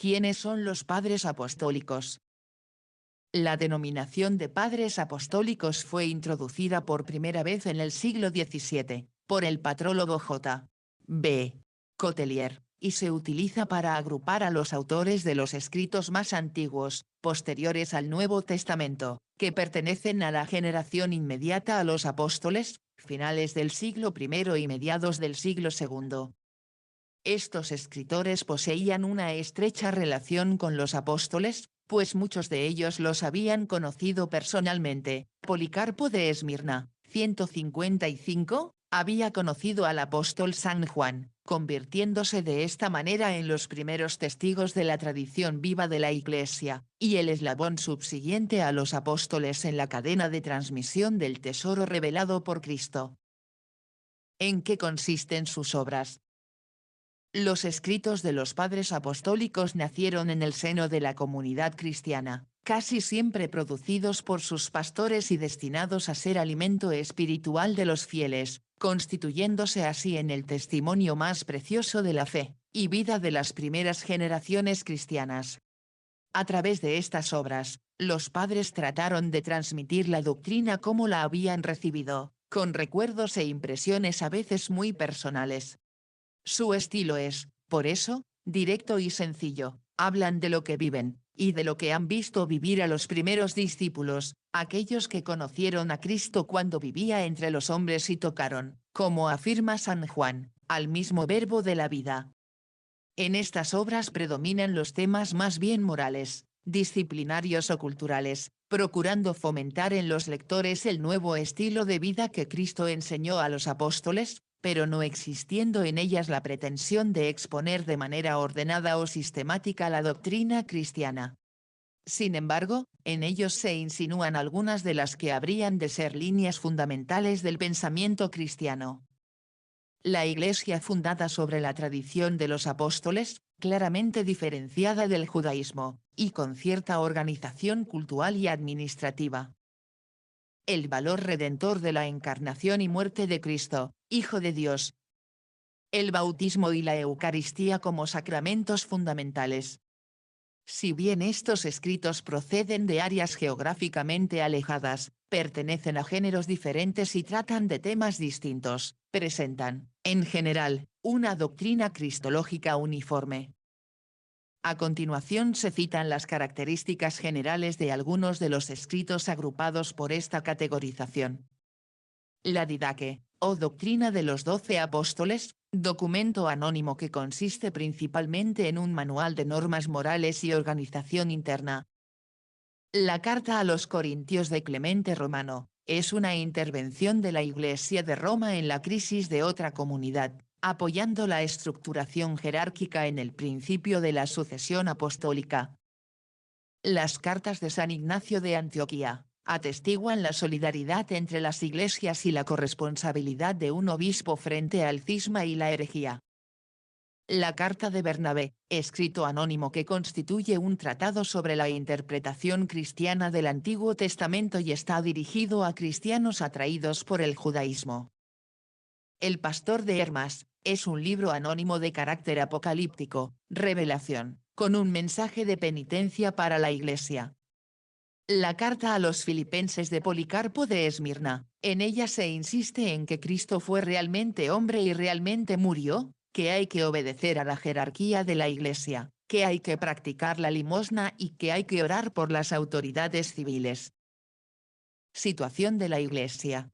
¿Quiénes son los padres apostólicos? La denominación de padres apostólicos fue introducida por primera vez en el siglo XVII, por el patrólogo J. B. Cotelier, y se utiliza para agrupar a los autores de los escritos más antiguos, posteriores al Nuevo Testamento, que pertenecen a la generación inmediata a los apóstoles, finales del siglo I y mediados del siglo II. Estos escritores poseían una estrecha relación con los apóstoles, pues muchos de ellos los habían conocido personalmente. Policarpo de Esmirna, 155, había conocido al apóstol San Juan, convirtiéndose de esta manera en los primeros testigos de la tradición viva de la Iglesia, y el eslabón subsiguiente a los apóstoles en la cadena de transmisión del tesoro revelado por Cristo. ¿En qué consisten sus obras? Los escritos de los padres apostólicos nacieron en el seno de la comunidad cristiana, casi siempre producidos por sus pastores y destinados a ser alimento espiritual de los fieles, constituyéndose así en el testimonio más precioso de la fe y vida de las primeras generaciones cristianas. A través de estas obras, los padres trataron de transmitir la doctrina como la habían recibido, con recuerdos e impresiones a veces muy personales. Su estilo es, por eso, directo y sencillo, hablan de lo que viven, y de lo que han visto vivir a los primeros discípulos, aquellos que conocieron a Cristo cuando vivía entre los hombres y tocaron, como afirma San Juan, al mismo verbo de la vida. En estas obras predominan los temas más bien morales, disciplinarios o culturales, procurando fomentar en los lectores el nuevo estilo de vida que Cristo enseñó a los apóstoles, pero no existiendo en ellas la pretensión de exponer de manera ordenada o sistemática la doctrina cristiana. Sin embargo, en ellos se insinúan algunas de las que habrían de ser líneas fundamentales del pensamiento cristiano. La Iglesia fundada sobre la tradición de los apóstoles, claramente diferenciada del judaísmo, y con cierta organización cultural y administrativa. El valor redentor de la encarnación y muerte de Cristo, Hijo de Dios. El bautismo y la Eucaristía como sacramentos fundamentales. Si bien estos escritos proceden de áreas geográficamente alejadas, pertenecen a géneros diferentes y tratan de temas distintos, presentan, en general, una doctrina cristológica uniforme. A continuación se citan las características generales de algunos de los escritos agrupados por esta categorización. La Didaque, o Doctrina de los 12 Apóstoles, documento anónimo que consiste principalmente en un manual de normas morales y organización interna. La Carta a los Corintios de Clemente Romano, es una intervención de la Iglesia de Roma en la crisis de otra comunidad, apoyando la estructuración jerárquica en el principio de la sucesión apostólica. Las cartas de San Ignacio de Antioquía atestiguan la solidaridad entre las iglesias y la corresponsabilidad de un obispo frente al cisma y la herejía. La carta de Bernabé, escrito anónimo que constituye un tratado sobre la interpretación cristiana del Antiguo Testamento y está dirigido a cristianos atraídos por el judaísmo. El pastor de Hermas, es un libro anónimo de carácter apocalíptico, revelación, con un mensaje de penitencia para la Iglesia. La carta a los filipenses de Policarpo de Esmirna, en ella se insiste en que Cristo fue realmente hombre y realmente murió, que hay que obedecer a la jerarquía de la Iglesia, que hay que practicar la limosna y que hay que orar por las autoridades civiles. Situación de la Iglesia.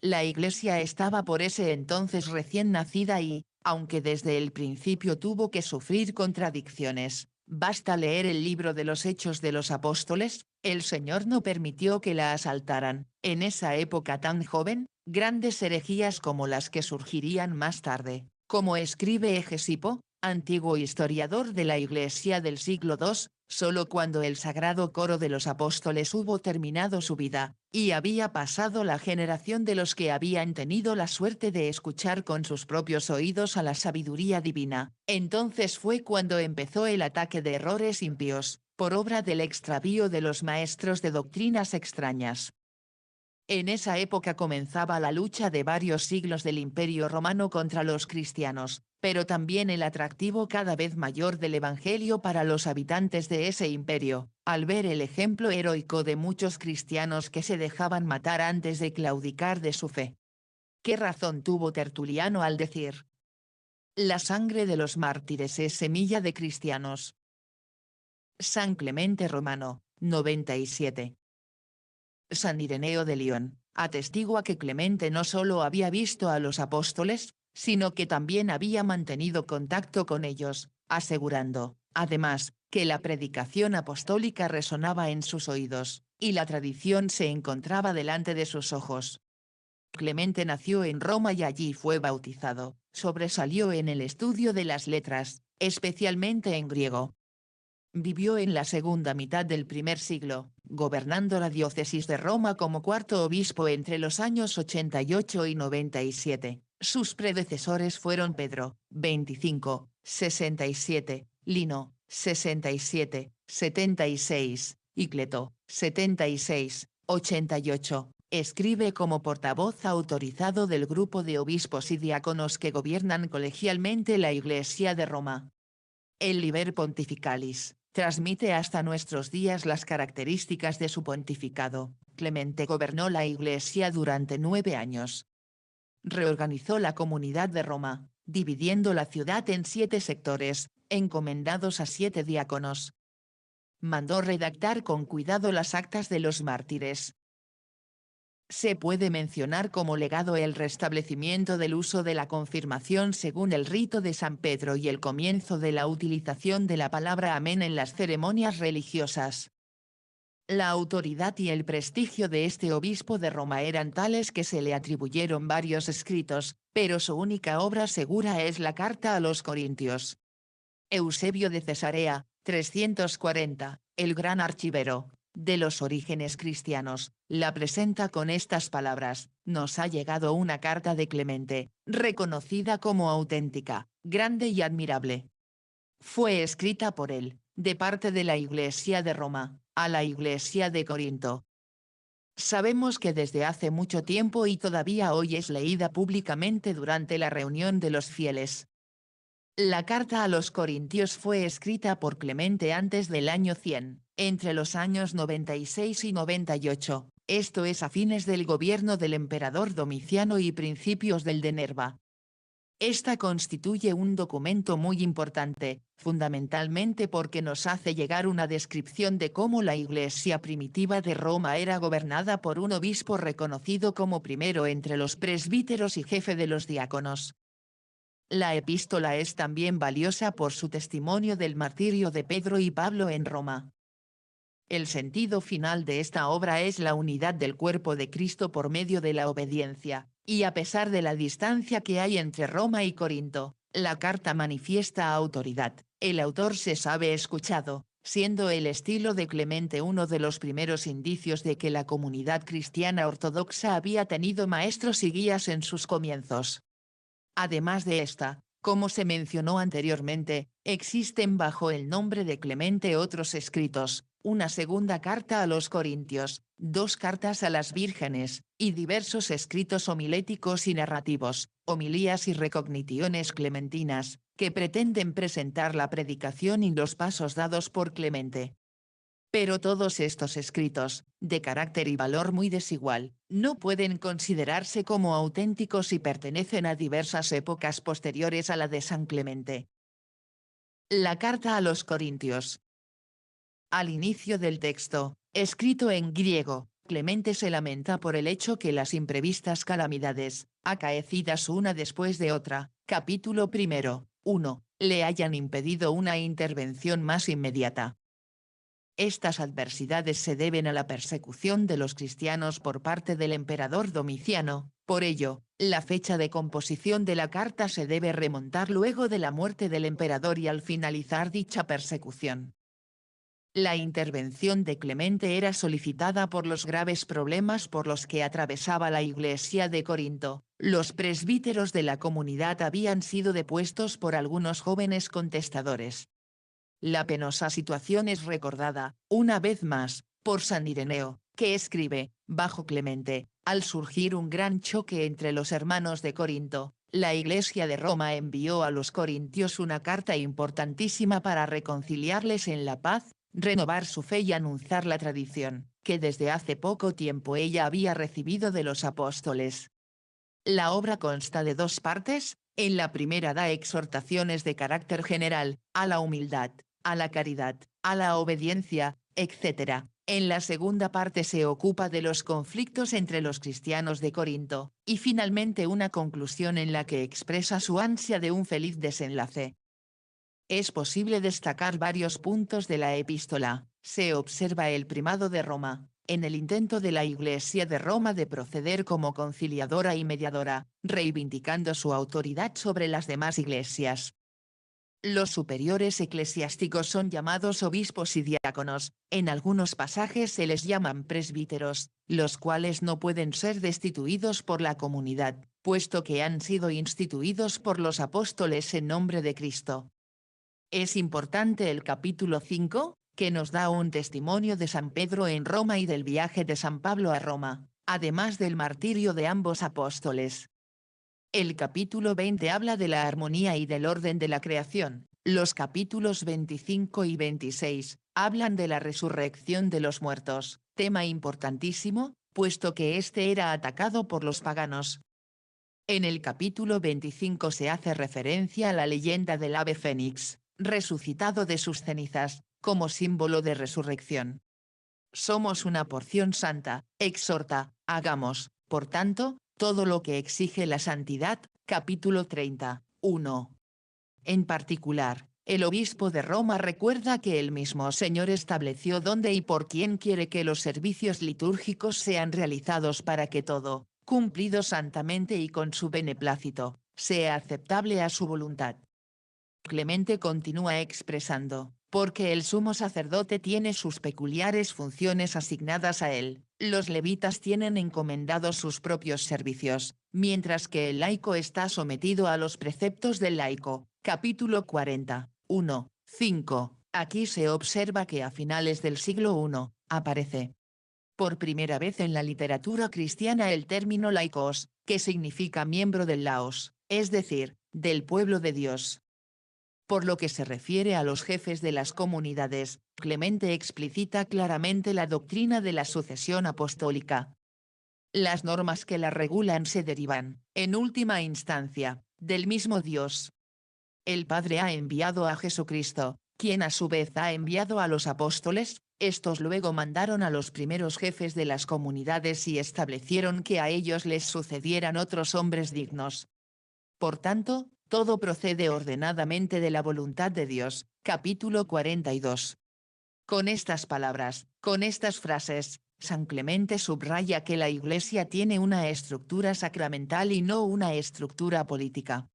La Iglesia estaba por ese entonces recién nacida y, aunque desde el principio tuvo que sufrir contradicciones, basta leer el libro de los Hechos de los Apóstoles, el Señor no permitió que la asaltaran, en esa época tan joven, grandes herejías como las que surgirían más tarde, como escribe Hegesipo, antiguo historiador de la Iglesia del siglo II, solo cuando el sagrado coro de los apóstoles hubo terminado su vida, y había pasado la generación de los que habían tenido la suerte de escuchar con sus propios oídos a la sabiduría divina, entonces fue cuando empezó el ataque de errores impíos, por obra del extravío de los maestros de doctrinas extrañas. En esa época comenzaba la lucha de varios siglos del Imperio Romano contra los cristianos, pero también el atractivo cada vez mayor del Evangelio para los habitantes de ese imperio, al ver el ejemplo heroico de muchos cristianos que se dejaban matar antes de claudicar de su fe. ¿Qué razón tuvo Tertuliano al decir: la sangre de los mártires es semilla de cristianos? San Clemente Romano, 97. San Ireneo de León, atestigua que Clemente no solo había visto a los apóstoles, sino que también había mantenido contacto con ellos, asegurando, además, que la predicación apostólica resonaba en sus oídos, y la tradición se encontraba delante de sus ojos. Clemente nació en Roma y allí fue bautizado, sobresalió en el estudio de las letras, especialmente en griego. Vivió en la segunda mitad del primer siglo, gobernando la diócesis de Roma como cuarto obispo entre los años 88 y 97. Sus predecesores fueron Pedro, 25, 67, Lino, 67, 76, y Cleto, 76, 88. Escribe como portavoz autorizado del grupo de obispos y diáconos que gobiernan colegialmente la Iglesia de Roma. El Liber Pontificalis transmite hasta nuestros días las características de su pontificado. Clemente gobernó la Iglesia durante 9 años. Reorganizó la comunidad de Roma, dividiendo la ciudad en 7 sectores, encomendados a 7 diáconos. Mandó redactar con cuidado las actas de los mártires. Se puede mencionar como legado el restablecimiento del uso de la confirmación según el rito de San Pedro y el comienzo de la utilización de la palabra amén en las ceremonias religiosas. La autoridad y el prestigio de este obispo de Roma eran tales que se le atribuyeron varios escritos, pero su única obra segura es la carta a los Corintios. Eusebio de Cesarea, 340, el gran archivero de los orígenes cristianos, la presenta con estas palabras: nos ha llegado una carta de Clemente, reconocida como auténtica, grande y admirable. Fue escrita por él, de parte de la Iglesia de Roma, a la Iglesia de Corinto. Sabemos que desde hace mucho tiempo y todavía hoy es leída públicamente durante la reunión de los fieles. La carta a los Corintios fue escrita por Clemente antes del año 100, entre los años 96 y 98, esto es a fines del gobierno del emperador Domiciano y principios del de Nerva. Esta constituye un documento muy importante, fundamentalmente porque nos hace llegar una descripción de cómo la Iglesia primitiva de Roma era gobernada por un obispo reconocido como primero entre los presbíteros y jefe de los diáconos. La epístola es también valiosa por su testimonio del martirio de Pedro y Pablo en Roma. El sentido final de esta obra es la unidad del cuerpo de Cristo por medio de la obediencia, y a pesar de la distancia que hay entre Roma y Corinto, la carta manifiesta autoridad. El autor se sabe escuchado, siendo el estilo de Clemente uno de los primeros indicios de que la comunidad cristiana ortodoxa había tenido maestros y guías en sus comienzos. Además de esta, como se mencionó anteriormente, existen bajo el nombre de Clemente otros escritos, una segunda carta a los Corintios, 2 cartas a las vírgenes, y diversos escritos homiléticos y narrativos, homilías y recogniciones clementinas, que pretenden presentar la predicación y los pasos dados por Clemente. Pero todos estos escritos, de carácter y valor muy desigual, no pueden considerarse como auténticos y pertenecen a diversas épocas posteriores a la de San Clemente. La carta a los Corintios. Al inicio del texto, escrito en griego, Clemente se lamenta por el hecho que las imprevistas calamidades, acaecidas una después de otra, capítulo 1, le hayan impedido una intervención más inmediata. Estas adversidades se deben a la persecución de los cristianos por parte del emperador Domiciano, por ello, la fecha de composición de la carta se debe remontar luego de la muerte del emperador y al finalizar dicha persecución. La intervención de Clemente era solicitada por los graves problemas por los que atravesaba la Iglesia de Corinto. Los presbíteros de la comunidad habían sido depuestos por algunos jóvenes contestadores. La penosa situación es recordada, una vez más, por San Ireneo, que escribe, bajo Clemente, al surgir un gran choque entre los hermanos de Corinto, la Iglesia de Roma envió a los corintios una carta importantísima para reconciliarles en la paz, renovar su fe y anunciar la tradición, que desde hace poco tiempo ella había recibido de los apóstoles. La obra consta de 2 partes, en la primera da exhortaciones de carácter general, a la humildad, a la caridad, a la obediencia, etc. En la segunda parte se ocupa de los conflictos entre los cristianos de Corinto, y finalmente una conclusión en la que expresa su ansia de un feliz desenlace. Es posible destacar varios puntos de la epístola. Se observa el primado de Roma, en el intento de la Iglesia de Roma de proceder como conciliadora y mediadora, reivindicando su autoridad sobre las demás iglesias. Los superiores eclesiásticos son llamados obispos y diáconos, en algunos pasajes se les llaman presbíteros, los cuales no pueden ser destituidos por la comunidad, puesto que han sido instituidos por los apóstoles en nombre de Cristo. Es importante el capítulo 5, que nos da un testimonio de San Pedro en Roma y del viaje de San Pablo a Roma, además del martirio de ambos apóstoles. El capítulo 20 habla de la armonía y del orden de la creación. Los capítulos 25 y 26 hablan de la resurrección de los muertos, tema importantísimo, puesto que este era atacado por los paganos. En el capítulo 25 se hace referencia a la leyenda del ave fénix, resucitado de sus cenizas, como símbolo de resurrección. Somos una porción santa, exhorta, hagamos, por tanto, todo lo que exige la santidad, capítulo 30, 1. En particular, el obispo de Roma recuerda que el mismo Señor estableció dónde y por quién quiere que los servicios litúrgicos sean realizados para que todo, cumplido santamente y con su beneplácito, sea aceptable a su voluntad. Clemente continúa expresando, porque el sumo sacerdote tiene sus peculiares funciones asignadas a él, los levitas tienen encomendados sus propios servicios, mientras que el laico está sometido a los preceptos del laico, capítulo 40, 1, 5. Aquí se observa que a finales del siglo I, aparece por primera vez en la literatura cristiana el término laicos, que significa miembro del laos, es decir, del pueblo de Dios. Por lo que se refiere a los jefes de las comunidades, Clemente explicita claramente la doctrina de la sucesión apostólica. Las normas que la regulan se derivan, en última instancia, del mismo Dios. El Padre ha enviado a Jesucristo, quien a su vez ha enviado a los apóstoles, estos luego mandaron a los primeros jefes de las comunidades y establecieron que a ellos les sucedieran otros hombres dignos. Por tanto, todo procede ordenadamente de la voluntad de Dios, capítulo 42. Con estas palabras, con estas frases, San Clemente subraya que la Iglesia tiene una estructura sacramental y no una estructura política.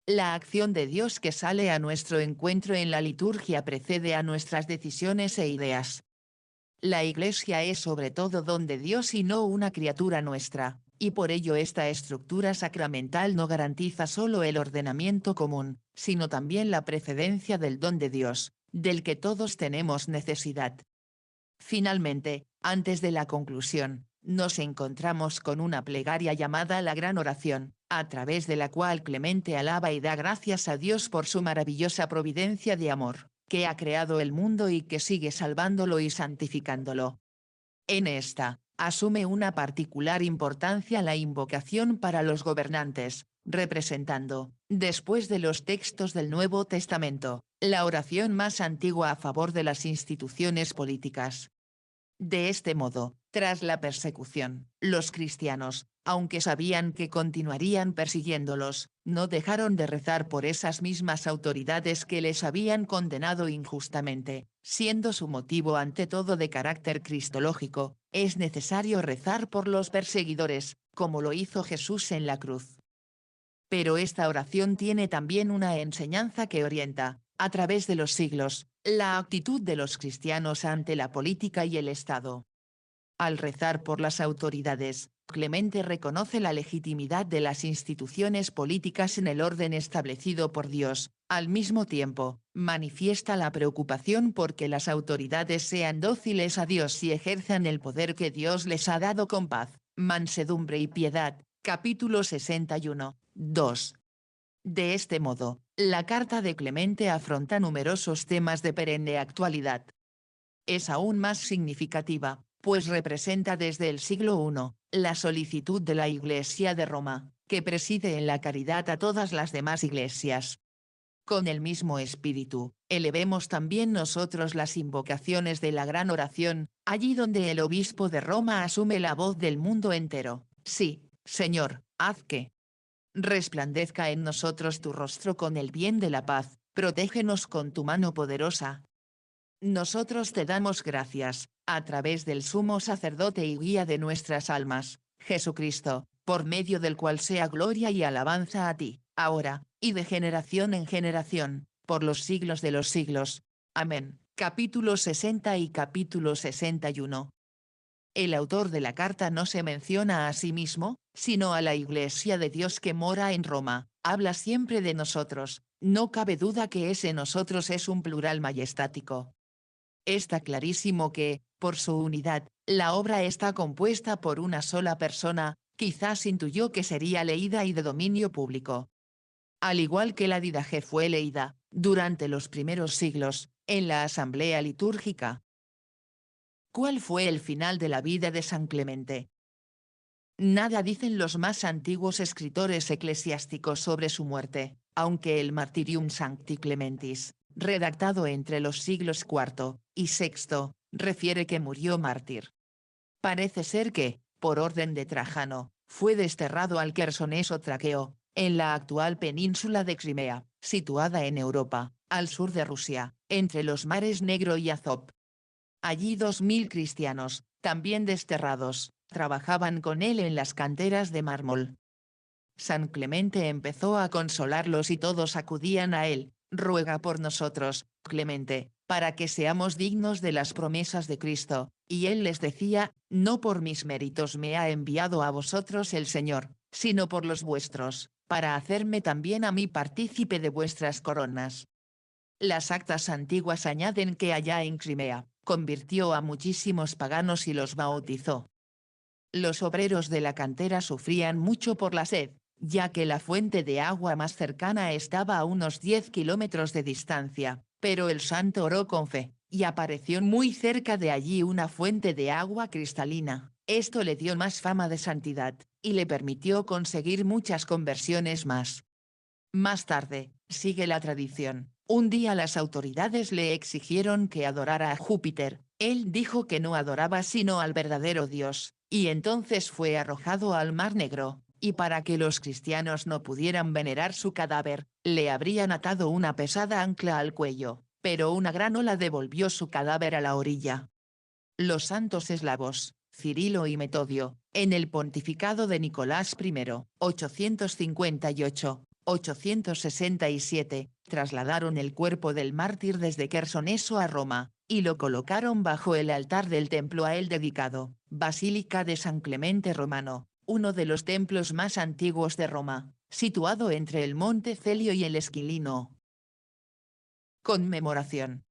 La acción de Dios que sale a nuestro encuentro en la liturgia precede a nuestras decisiones e ideas. La Iglesia es sobre todo don de Dios y no una criatura nuestra, y por ello esta estructura sacramental no garantiza solo el ordenamiento común, sino también la precedencia del don de Dios, del que todos tenemos necesidad. Finalmente, antes de la conclusión, nos encontramos con una plegaria llamada la Gran Oración, a través de la cual Clemente alaba y da gracias a Dios por su maravillosa providencia de amor, que ha creado el mundo y que sigue salvándolo y santificándolo. En esta, asume una particular importancia la invocación para los gobernantes, representando, después de los textos del Nuevo Testamento, la oración más antigua a favor de las instituciones políticas. De este modo, tras la persecución, los cristianos, aunque sabían que continuarían persiguiéndolos, no dejaron de rezar por esas mismas autoridades que les habían condenado injustamente, siendo su motivo ante todo de carácter cristológico. Es necesario rezar por los perseguidores, como lo hizo Jesús en la cruz. Pero esta oración tiene también una enseñanza que orienta, a través de los siglos, la actitud de los cristianos ante la política y el Estado. Al rezar por las autoridades, Clemente reconoce la legitimidad de las instituciones políticas en el orden establecido por Dios. Al mismo tiempo, manifiesta la preocupación por que las autoridades sean dóciles a Dios y ejerzan el poder que Dios les ha dado con paz, mansedumbre y piedad. Capítulo 61, 2. De este modo, la carta de Clemente afronta numerosos temas de perenne actualidad. Es aún más significativa, pues representa desde el siglo I, la solicitud de la Iglesia de Roma, que preside en la caridad a todas las demás iglesias. Con el mismo espíritu, elevemos también nosotros las invocaciones de la gran oración, allí donde el obispo de Roma asume la voz del mundo entero. Sí, Señor, haz que resplandezca en nosotros tu rostro con el bien de la paz, protégenos con tu mano poderosa. Nosotros te damos gracias, a través del sumo sacerdote y guía de nuestras almas, Jesucristo, por medio del cual sea gloria y alabanza a ti, ahora, y de generación en generación, por los siglos de los siglos. Amén. Capítulo 60 y capítulo 61. El autor de la carta no se menciona a sí mismo, sino a la Iglesia de Dios que mora en Roma. Habla siempre de nosotros, no cabe duda que ese nosotros es un plural majestático. Está clarísimo que, por su unidad, la obra está compuesta por una sola persona, quizás intuyó que sería leída y de dominio público. Al igual que la Didache fue leída, durante los primeros siglos, en la asamblea litúrgica. ¿Cuál fue el final de la vida de San Clemente? Nada dicen los más antiguos escritores eclesiásticos sobre su muerte, aunque el Martyrium Sancti Clementis, redactado entre los siglos IV y VI, refiere que murió mártir. Parece ser que, por orden de Trajano, fue desterrado al Quersoneso Traqueo, en la actual península de Crimea, situada en Europa, al sur de Rusia, entre los mares Negro y Azov. Allí 2000 cristianos, también desterrados, trabajaban con él en las canteras de mármol. San Clemente empezó a consolarlos y todos acudían a él: ruega por nosotros, Clemente, para que seamos dignos de las promesas de Cristo, y él les decía: no por mis méritos me ha enviado a vosotros el Señor, sino por los vuestros, para hacerme también a mí partícipe de vuestras coronas. Las actas antiguas añaden que allá en Crimea, convirtió a muchísimos paganos y los bautizó. Los obreros de la cantera sufrían mucho por la sed, ya que la fuente de agua más cercana estaba a unos 10 kilómetros de distancia, pero el santo oró con fe, y apareció muy cerca de allí una fuente de agua cristalina. Esto le dio más fama de santidad, y le permitió conseguir muchas conversiones más. Más tarde, sigue la tradición, un día las autoridades le exigieron que adorara a Júpiter, él dijo que no adoraba sino al verdadero Dios, y entonces fue arrojado al Mar Negro, y para que los cristianos no pudieran venerar su cadáver, le habrían atado una pesada ancla al cuello, pero una gran ola devolvió su cadáver a la orilla. Los santos eslavos, Cirilo y Metodio, en el pontificado de Nicolás I, 858-867, trasladaron el cuerpo del mártir desde Quersoneso a Roma, y lo colocaron bajo el altar del templo a él dedicado, Basílica de San Clemente Romano, uno de los templos más antiguos de Roma, situado entre el Monte Celio y el Esquilino. Conmemoración.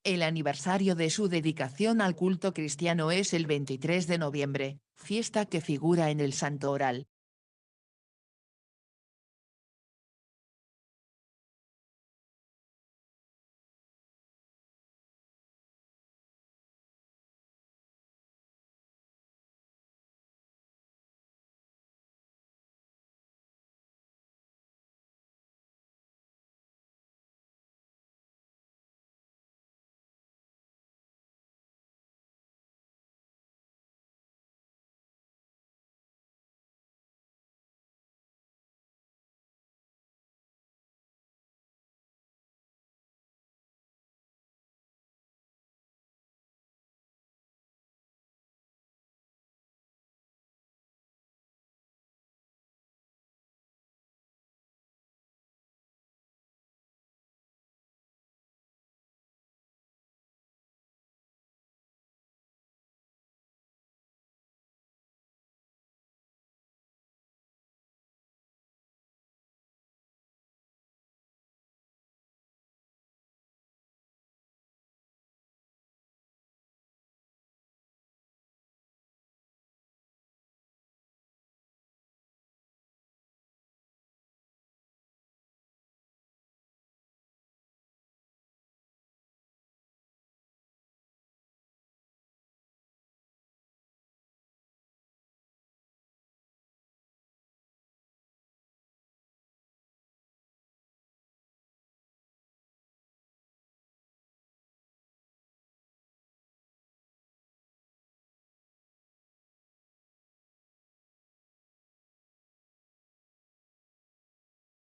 El aniversario de su dedicación al culto cristiano es el 23 de noviembre, fiesta que figura en el Santo Oral,